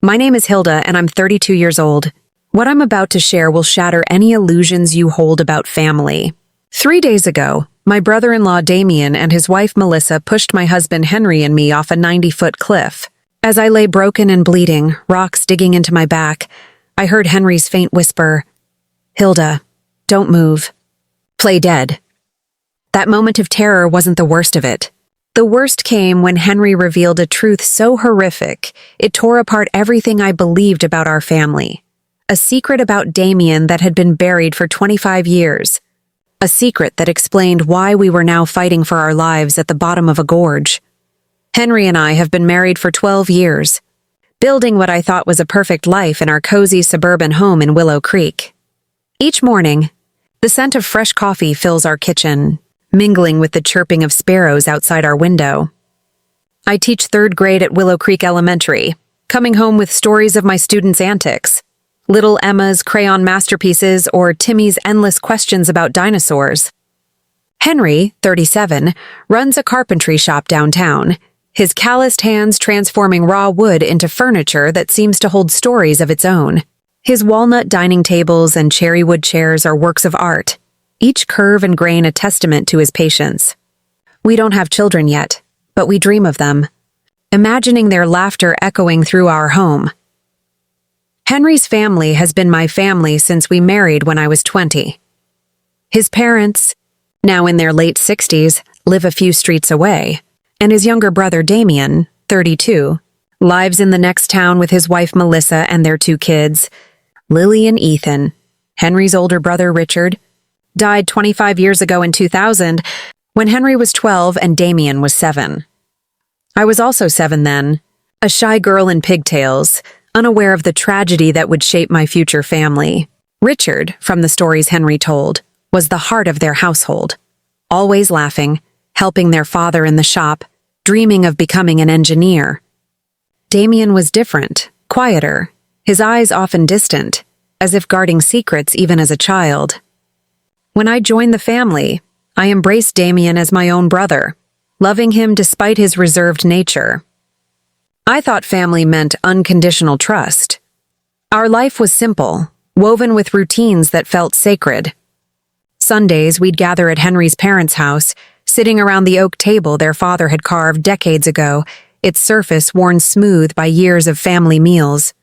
My name is Hilda, and I'm 32 years old. What I'm about to share will shatter any illusions you hold about family. 3 days ago, my brother-in-law Damien and his wife Melissa pushed my husband Henry and me off a 90-foot cliff. As I lay broken and bleeding, rocks digging into my back, I heard Henry's faint whisper, "Hilda, don't move. Play dead." That moment of terror wasn't the worst of it. The worst came when Henry revealed a truth so horrific, it tore apart everything I believed about our family. A secret about Damien that had been buried for 25 years. A secret that explained why we were now fighting for our lives at the bottom of a gorge. Henry and I have been married for 12 years, building what I thought was a perfect life in our cozy suburban home in Willow Creek. Each morning, the scent of fresh coffee fills our kitchen, mingling with the chirping of sparrows outside our window. I teach 3rd grade at Willow Creek Elementary, coming home with stories of my students' antics, little Emma's crayon masterpieces or Timmy's endless questions about dinosaurs. Henry, 37, runs a carpentry shop downtown, his calloused hands transforming raw wood into furniture that seems to hold stories of its own. His walnut dining tables and cherry wood chairs are works of art, each curve and grain a testament to his patience. We don't have children yet, but we dream of them, imagining their laughter echoing through our home. Henry's family has been my family since we married when I was 20. His parents, now in their late 60s, live a few streets away, and his younger brother Damien, 32, lives in the next town with his wife Melissa and their 2 kids, Lily and Ethan. Henry's older brother Richard died 25 years ago in 2000 when Henry was 12 and Damien was 7. I was also 7 then, a shy girl in pigtails, unaware of the tragedy that would shape my future family. Richard, from the stories Henry told, was the heart of their household, always laughing, helping their father in the shop, dreaming of becoming an engineer. Damien was different, quieter, his eyes often distant, as if guarding secrets even as a child. When I joined the family, I embraced Damien as my own brother, loving him despite his reserved nature. I thought family meant unconditional trust. Our life was simple, woven with routines that felt sacred. Sundays, we'd gather at Henry's parents' house, sitting around the oak table their father had carved decades ago, its surface worn smooth by years of family meals.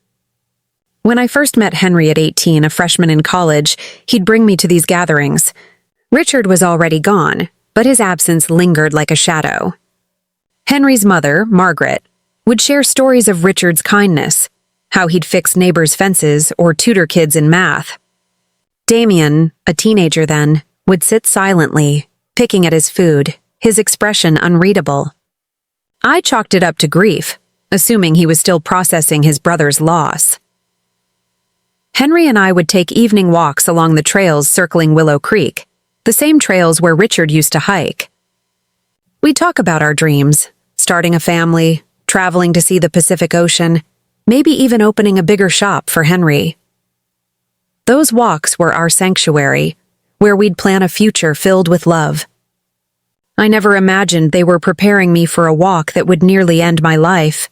When I first met Henry at 18, a freshman in college, he'd bring me to these gatherings. Richard was already gone, but his absence lingered like a shadow. Henry's mother, Margaret, would share stories of Richard's kindness, how he'd fix neighbors' fences or tutor kids in math. Damien, a teenager then, would sit silently, picking at his food, his expression unreadable. I chalked it up to grief, assuming he was still processing his brother's loss. Henry and I would take evening walks along the trails circling Willow Creek, the same trails where Richard used to hike. We'd talk about our dreams, starting a family, traveling to see the Pacific Ocean, maybe even opening a bigger shop for Henry. Those walks were our sanctuary, where we'd plan a future filled with love. I never imagined they were preparing me for a walk that would nearly end my life.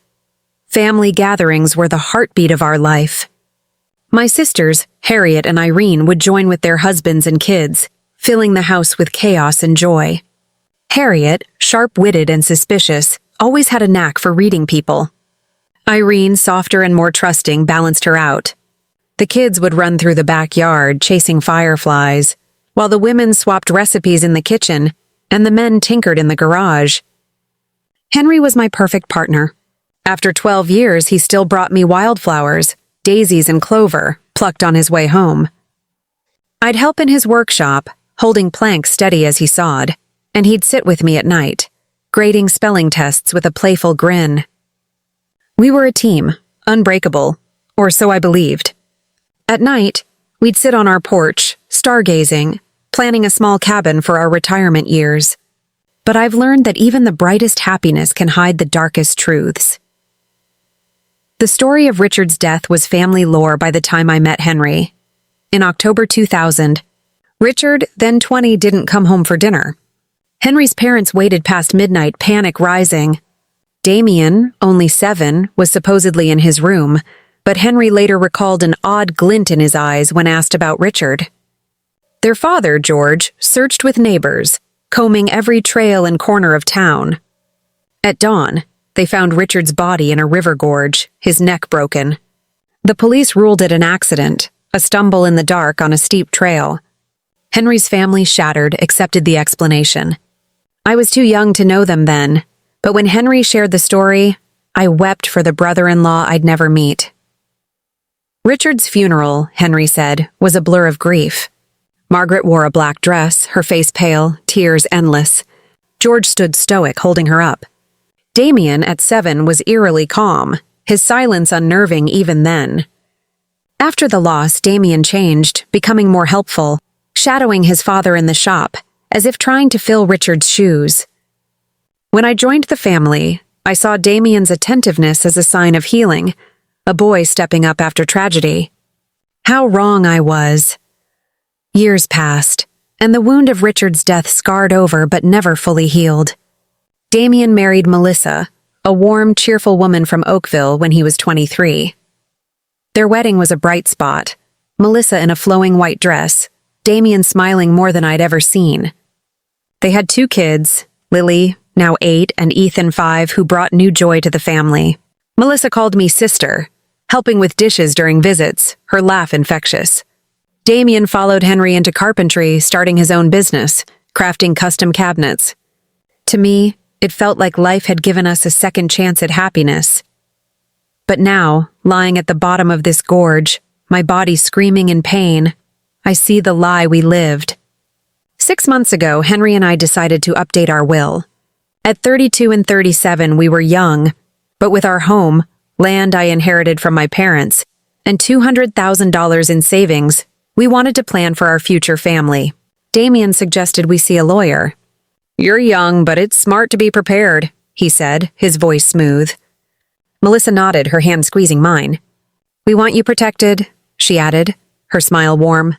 Family gatherings were the heartbeat of our life. My sisters, Harriet and Irene, would join with their husbands and kids, filling the house with chaos and joy. Harriet, sharp-witted and suspicious, always had a knack for reading people. Irene, softer and more trusting, balanced her out. The kids would run through the backyard, chasing fireflies, while the women swapped recipes in the kitchen and the men tinkered in the garage. Henry was my perfect partner. After 12 years, he still brought me wildflowers, daisies and clover, plucked on his way home. I'd help in his workshop, holding planks steady as he sawed, and he'd sit with me at night, grading spelling tests with a playful grin. We were a team, unbreakable, or so I believed. At night, we'd sit on our porch, stargazing, planning a small cabin for our retirement years. But I've learned that even the brightest happiness can hide the darkest truths. The story of Richard's death was family lore by the time I met Henry. In October 2000, Richard, then 20, didn't come home for dinner. Henry's parents waited past midnight, panic rising. Damien, only 7, was supposedly in his room, but Henry later recalled an odd glint in his eyes when asked about Richard. Their father, George, searched with neighbors, combing every trail and corner of town. At dawn, they found Richard's body in a river gorge, his neck broken. The police ruled it an accident, a stumble in the dark on a steep trail. Henry's family, shattered, accepted the explanation. I was too young to know them then, but when Henry shared the story, I wept for the brother-in-law I'd never meet. Richard's funeral, Henry said, was a blur of grief. Margaret wore a black dress, her face pale, tears endless. George stood stoic, holding her up. Damien, at 7, was eerily calm, his silence unnerving even then. After the loss, Damien changed, becoming more helpful, shadowing his father in the shop, as if trying to fill Richard's shoes. When I joined the family, I saw Damien's attentiveness as a sign of healing, a boy stepping up after tragedy. How wrong I was. Years passed, and the wound of Richard's death scarred over but never fully healed. Damien married Melissa, a warm, cheerful woman from Oakville, when he was 23. Their wedding was a bright spot, Melissa in a flowing white dress, Damien smiling more than I'd ever seen. They had 2 kids, Lily, now 8, and Ethan, 5, who brought new joy to the family. Melissa called me sister, helping with dishes during visits, her laugh infectious. Damien followed Henry into carpentry, starting his own business, crafting custom cabinets. To me, it felt like life had given us a second chance at happiness. But now, lying at the bottom of this gorge, my body screaming in pain, I see the lie we lived. 6 months ago, Henry and I decided to update our will. At 32 and 37, we were young, but with our home, land I inherited from my parents, and $200,000 in savings, we wanted to plan for our future family. Damien suggested we see a lawyer. "You're young, but it's smart to be prepared," he said, his voice smooth. Melissa nodded, her hand squeezing mine. "We want you protected," she added, her smile warm.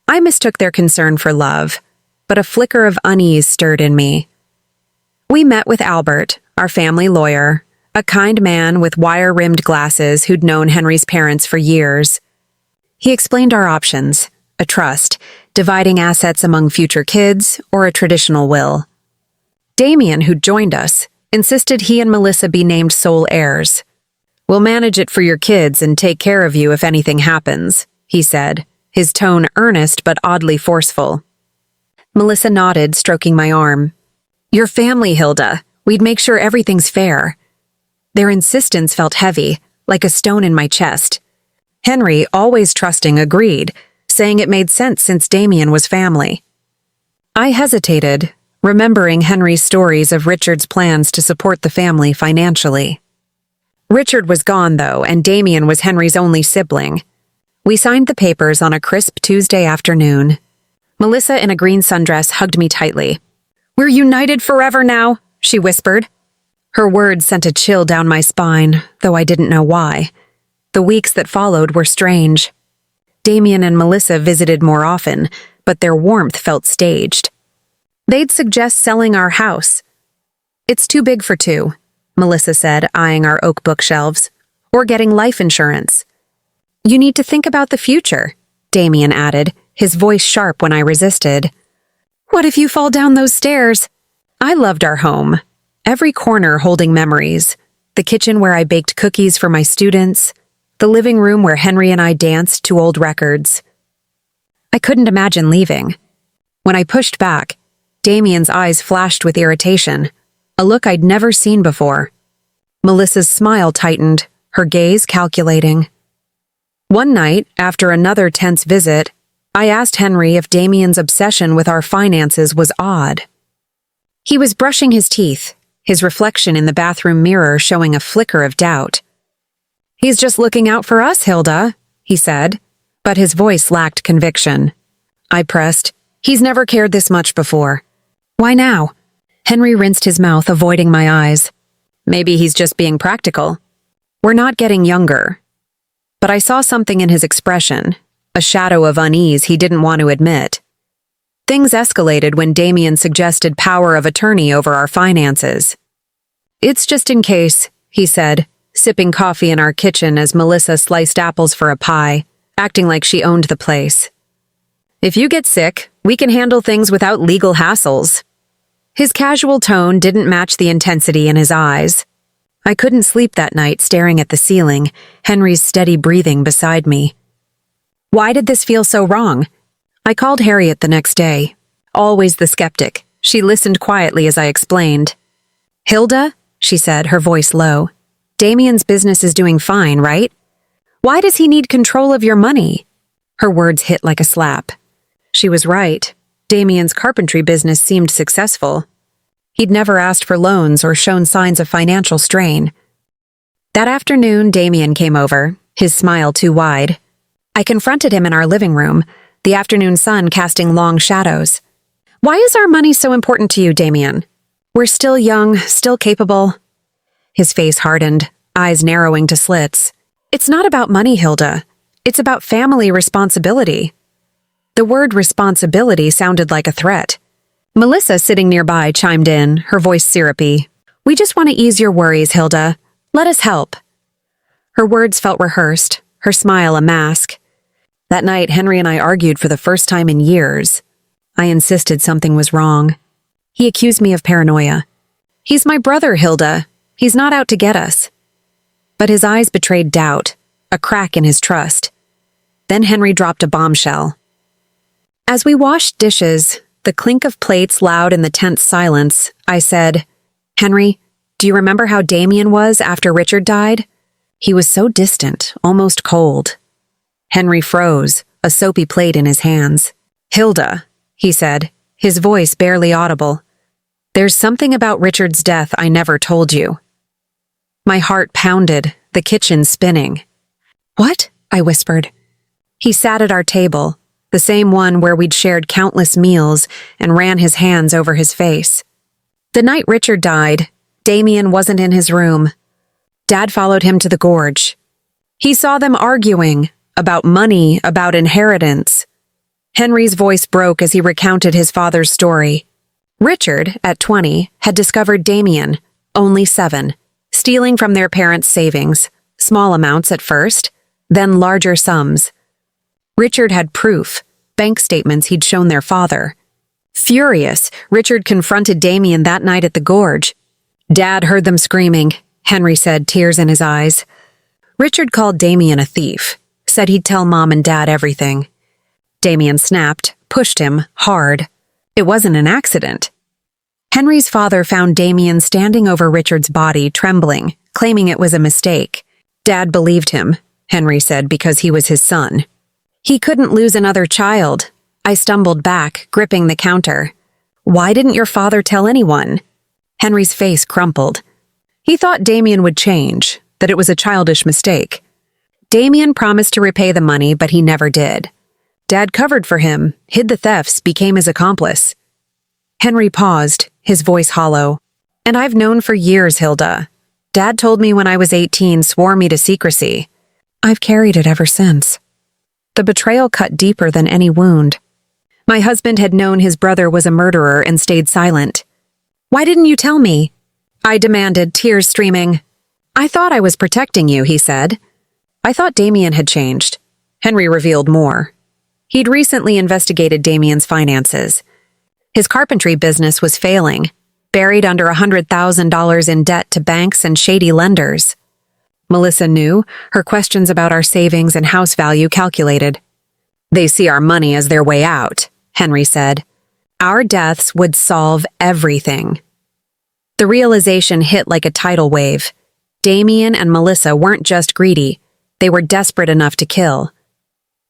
I mistook their concern for love, but a flicker of unease stirred in me. We met with Albert, our family lawyer, a kind man with wire-rimmed glasses who'd known Henry's parents for years. He explained our options: a trust, dividing assets among future kids, or a traditional will. Damien, who'd joined us, insisted he and Melissa be named sole heirs. "We'll manage it for your kids and take care of you if anything happens," he said, his tone earnest but oddly forceful. Melissa nodded, stroking my arm. "Your family, Hilda. We'd make sure everything's fair." Their insistence felt heavy, like a stone in my chest. Henry, always trusting, agreed, saying it made sense since Damien was family. I hesitated, remembering Henry's stories of Richard's plans to support the family financially. Richard was gone, though, and Damien was Henry's only sibling. We signed the papers on a crisp Tuesday afternoon. Melissa, in a green sundress, hugged me tightly. "We're united forever now," she whispered. Her words sent a chill down my spine, though I didn't know why. The weeks that followed were strange. Damien and Melissa visited more often, but their warmth felt staged. They'd suggest selling our house. "It's too big for 2, Melissa said, eyeing our oak bookshelves, "or getting life insurance." "You need to think about the future," Damien added, his voice sharp when I resisted. "What if you fall down those stairs?" I loved our home, every corner holding memories, the kitchen where I baked cookies for my students, the living room where Henry and I danced to old records. I couldn't imagine leaving. When I pushed back, Damien's eyes flashed with irritation, a look I'd never seen before. Melissa's smile tightened, her gaze calculating. One night, after another tense visit, I asked Henry if Damien's obsession with our finances was odd. He was brushing his teeth, his reflection in the bathroom mirror showing a flicker of doubt. "He's just looking out for us, Hilda," he said, but his voice lacked conviction. I pressed, "He's never cared this much before." "Why now?" Henry rinsed his mouth, avoiding my eyes. "Maybe he's just being practical. We're not getting younger." But I saw something in his expression, a shadow of unease he didn't want to admit. Things escalated when Damien suggested power of attorney over our finances. It's just in case, he said, sipping coffee in our kitchen as Melissa sliced apples for a pie, acting like she owned the place. If you get sick, we can handle things without legal hassles. His casual tone didn't match the intensity in his eyes. I couldn't sleep that night staring at the ceiling, Henry's steady breathing beside me. Why did this feel so wrong? I called Harriet the next day. Always the skeptic, she listened quietly as I explained. Hilda, she said, her voice low, Damien's business is doing fine, right? Why does he need control of your money? Her words hit like a slap. She was right. Damien's carpentry business seemed successful. He'd never asked for loans or shown signs of financial strain. That afternoon, Damien came over, his smile too wide. I confronted him in our living room, the afternoon sun casting long shadows. Why is our money so important to you, Damien? We're still young, still capable. His face hardened, eyes narrowing to slits. It's not about money, Hilda. It's about family responsibility. The word responsibility sounded like a threat. Melissa, sitting nearby, chimed in, her voice syrupy. We just want to ease your worries, Hilda. Let us help. Her words felt rehearsed, her smile a mask. That night, Henry and I argued for the first time in years. I insisted something was wrong. He accused me of paranoia. He's my brother, Hilda. He's not out to get us. But his eyes betrayed doubt, a crack in his trust. Then Henry dropped a bombshell. As we washed dishes, the clink of plates loud in the tense silence, I said, Henry, do you remember how Damien was after Richard died? He was so distant, almost cold. Henry froze, a soapy plate in his hands. Hilda, he said, his voice barely audible. There's something about Richard's death I never told you. My heart pounded, the kitchen spinning. What? I whispered. He sat at our table, the same one where we'd shared countless meals, and ran his hands over his face. The night Richard died, Damien wasn't in his room. Dad followed him to the gorge. He saw them arguing about money, about inheritance. Henry's voice broke as he recounted his father's story. Richard, at 20, had discovered Damien, only 7, stealing from their parents' savings, small amounts at first, then larger sums. Richard had proof, bank statements he'd shown their father. Furious, Richard confronted Damien that night at the gorge. Dad heard them screaming, Henry said, tears in his eyes. Richard called Damien a thief, said he'd tell Mom and Dad everything. Damien snapped, pushed him, hard. It wasn't an accident. Henry's father found Damien standing over Richard's body, trembling, claiming it was a mistake. Dad believed him, Henry said, because he was his son. He couldn't lose another child. I stumbled back, gripping the counter. Why didn't your father tell anyone? Henry's face crumpled. He thought Damien would change, that it was a childish mistake. Damien promised to repay the money, but he never did. Dad covered for him, hid the thefts, became his accomplice. Henry paused, his voice hollow. And I've known for years, Hilda. Dad told me when I was 18, swore me to secrecy. I've carried it ever since. The betrayal cut deeper than any wound. My husband had known his brother was a murderer and stayed silent. Why didn't you tell me? I demanded, tears streaming. I thought I was protecting you, he said. I thought Damien had changed. Henry revealed more. He'd recently investigated Damien's finances. His carpentry business was failing, buried under $100,000 in debt to banks and shady lenders. Melissa knew, her questions about our savings and house value calculated. They see our money as their way out, Henry said. Our deaths would solve everything. The realization hit like a tidal wave. Damien and Melissa weren't just greedy, they were desperate enough to kill.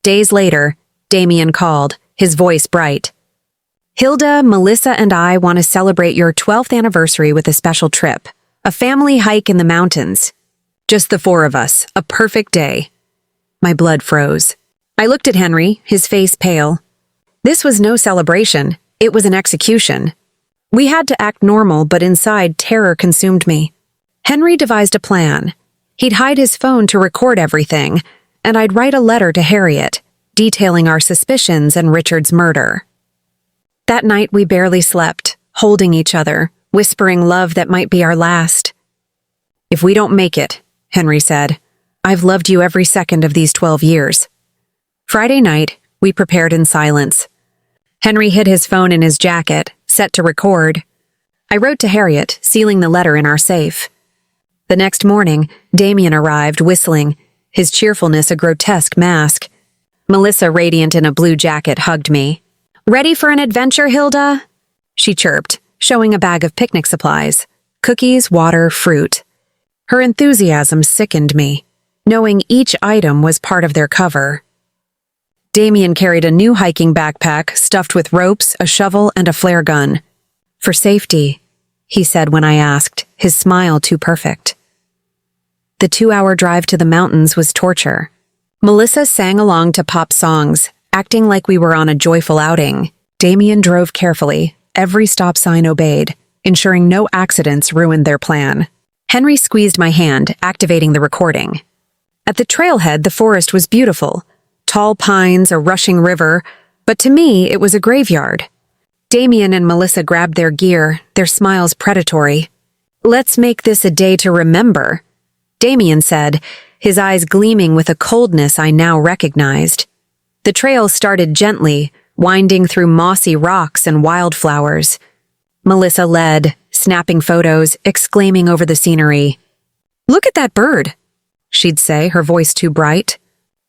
Days later, Damien called, his voice bright. Hilda, Melissa, and I want to celebrate your 12th anniversary with a special trip, a family hike in the mountains. Just the 4 of us, a perfect day. My blood froze. I looked at Henry, his face pale. This was no celebration, it was an execution. We had to act normal, but inside terror consumed me. Henry devised a plan. He'd hide his phone to record everything, and I'd write a letter to Harriet, detailing our suspicions and Richard's murder. That night we barely slept, holding each other, whispering love that might be our last. "If we don't make it," Henry said, "I've loved you every second of these 12 years." Friday night, we prepared in silence. Henry hid his phone in his jacket, set to record. I wrote to Harriet, sealing the letter in our safe. The next morning, Damien arrived, whistling, his cheerfulness a grotesque mask. Melissa, radiant in a blue jacket, hugged me. "Ready for an adventure, Hilda?" she chirped, showing a bag of picnic supplies, cookies, water, fruit. Her enthusiasm sickened me, knowing each item was part of their cover. Damien carried a new hiking backpack stuffed with ropes, a shovel, and a flare gun. "For safety," he said when I asked, his smile too perfect. The 2-hour drive to the mountains was torture. Melissa sang along to pop songs, acting like we were on a joyful outing. Damien drove carefully, every stop sign obeyed, ensuring no accidents ruined their plan. Henry squeezed my hand, activating the recording. At the trailhead, the forest was beautiful. Tall pines, a rushing river, but to me, it was a graveyard. Damien and Melissa grabbed their gear, their smiles predatory. "Let's make this a day to remember," Damien said, his eyes gleaming with a coldness I now recognized. The trail started gently, winding through mossy rocks and wildflowers. Melissa led, snapping photos, exclaiming over the scenery. "Look at that bird," she'd say, her voice too bright.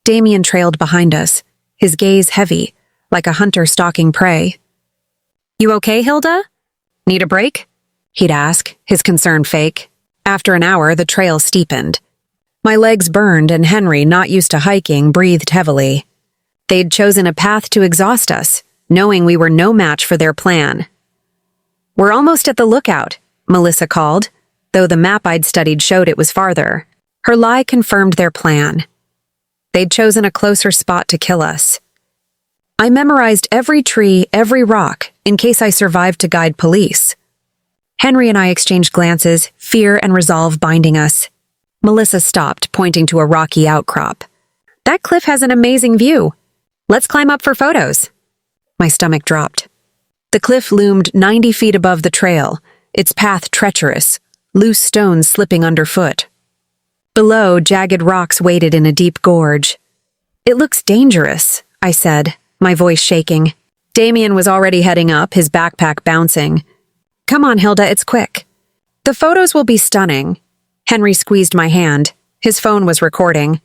Damien trailed behind us, his gaze heavy, like a hunter stalking prey. "You okay, Hilda? Need a break?" he'd ask, his concern fake. After an hour, the trail steepened. My legs burned, and Henry, not used to hiking, breathed heavily. They'd chosen a path to exhaust us, knowing we were no match for their plan. "We're almost at the lookout," Melissa called, though the map I'd studied showed it was farther. Her lie confirmed their plan. They'd chosen a closer spot to kill us. I memorized every tree, every rock, in case I survived to guide police. Henry and I exchanged glances, fear and resolve binding us. Melissa stopped, pointing to a rocky outcrop. "That cliff has an amazing view. Let's climb up for photos." My stomach dropped. The cliff loomed 90 feet above the trail, its path treacherous, loose stones slipping underfoot. Below, jagged rocks waited in a deep gorge. "It looks dangerous," I said, my voice shaking. Damien was already heading up, his backpack bouncing. "Come on, Hilda, it's quick." "The photos will be stunning." Henry squeezed my hand. His phone was recording.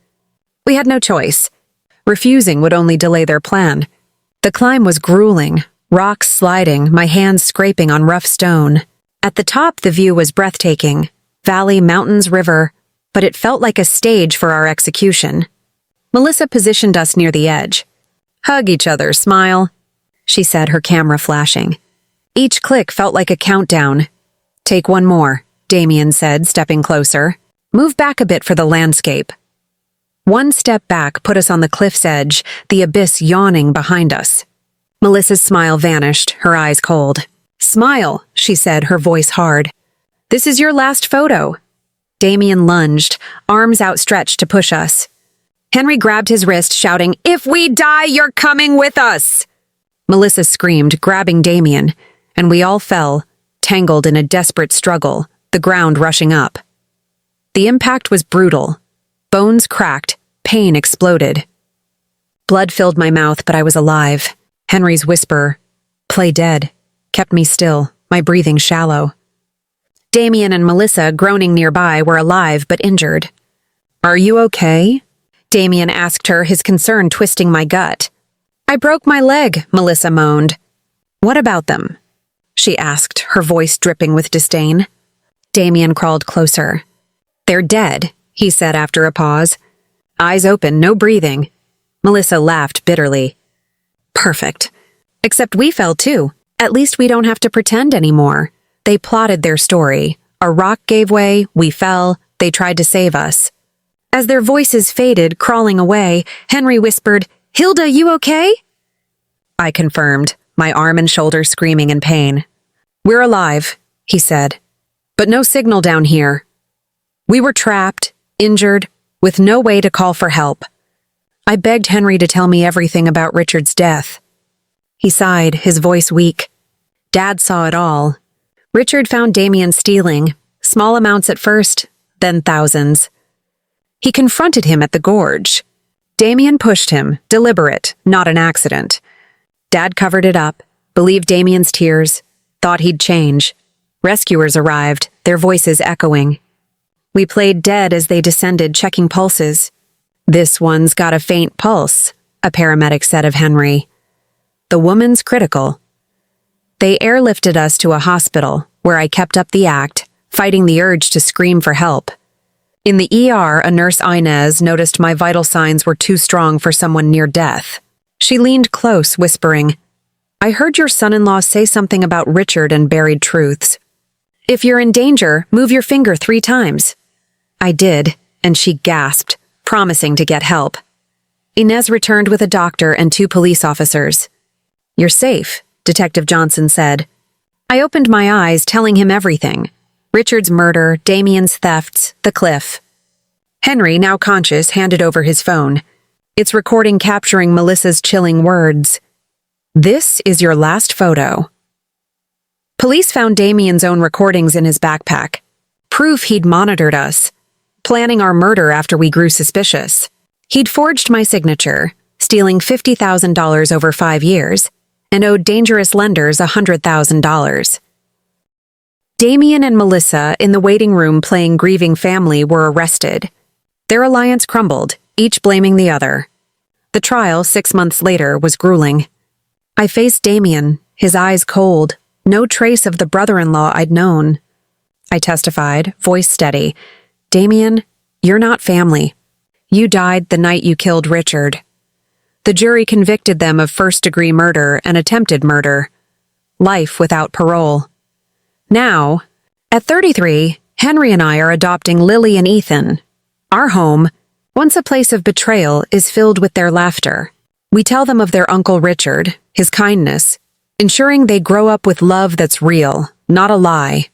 We had no choice. Refusing would only delay their plan. The climb was grueling, rocks sliding, my hands scraping on rough stone. At the top, the view was breathtaking. Valley, mountains, river, but it felt like a stage for our execution. Melissa positioned us near the edge. "Hug each other, smile," she said, her camera flashing. Each click felt like a countdown. "Take one more," Damien said, stepping closer. "Move back a bit for the landscape." One step back put us on the cliff's edge, the abyss yawning behind us. Melissa's smile vanished, her eyes cold. "Smile," she said, her voice hard. "This is your last photo." Damien lunged, arms outstretched to push us. Henry grabbed his wrist, shouting, "If we die, you're coming with us!" Melissa screamed, grabbing Damien, and we all fell, tangled in a desperate struggle, the ground rushing up. The impact was brutal. Bones cracked, pain exploded. Blood filled my mouth, but I was alive. Henry's whisper, "Play dead," kept me still, my breathing shallow. Damien and Melissa, groaning nearby, were alive but injured. "Are you okay?" Damien asked her, his concern twisting my gut. "I broke my leg," Melissa moaned. "What about them?" she asked, her voice dripping with disdain. Damien crawled closer. "They're dead," he said after a pause. Eyes open, no breathing. Melissa laughed bitterly. "Perfect. Except we fell too. At least we don't have to pretend anymore." They plotted their story. A rock gave way, we fell, they tried to save us. As their voices faded, crawling away, Henry whispered, "Hilda, you okay?" I confirmed, my arm and shoulder screaming in pain. "We're alive," he said, "but no signal down here." We were trapped, injured, with no way to call for help. I begged Henry to tell me everything about Richard's death. He sighed, his voice weak. Dad saw it all. Richard found Damien stealing, small amounts at first, then thousands. He confronted him at the gorge. Damien pushed him, deliberate, not an accident. Dad covered it up, believed Damien's tears, thought he'd change. Rescuers arrived, their voices echoing. We played dead as they descended, checking pulses. "This one's got a faint pulse," a paramedic said of Henry. "The woman's critical." They airlifted us to a hospital, where I kept up the act, fighting the urge to scream for help. In the ER, a nurse Inez noticed my vital signs were too strong for someone near death. She leaned close, whispering, "I heard your son-in-law say something about Richard and buried truths. If you're in danger, move your finger 3 times. I did, and she gasped, promising to get help. Inez returned with a doctor and 2 police officers. "You're safe," Detective Johnson said. I opened my eyes, telling him everything. Richard's murder, Damien's thefts, the cliff. Henry, now conscious, handed over his phone. Its recording capturing Melissa's chilling words. "This is your last photo." Police found Damien's own recordings in his backpack. Proof he'd monitored us, planning our murder after we grew suspicious. He'd forged my signature, stealing $50,000 over 5 years, and owed dangerous lenders $100,000. Damien and Melissa, in the waiting room playing grieving family, were arrested. Their alliance crumbled, each blaming the other. The trial, 6 months later, was grueling. I faced Damien, his eyes cold, no trace of the brother-in-law I'd known. I testified, voice steady. "Damien, you're not family. You died the night you killed Richard." The jury convicted them of first-degree murder and attempted murder. Life without parole. Now, at 33, Henry and I are adopting Lily and Ethan. Our home, once a place of betrayal, is filled with their laughter. We tell them of their Uncle Richard, his kindness, ensuring they grow up with love that's real, not a lie.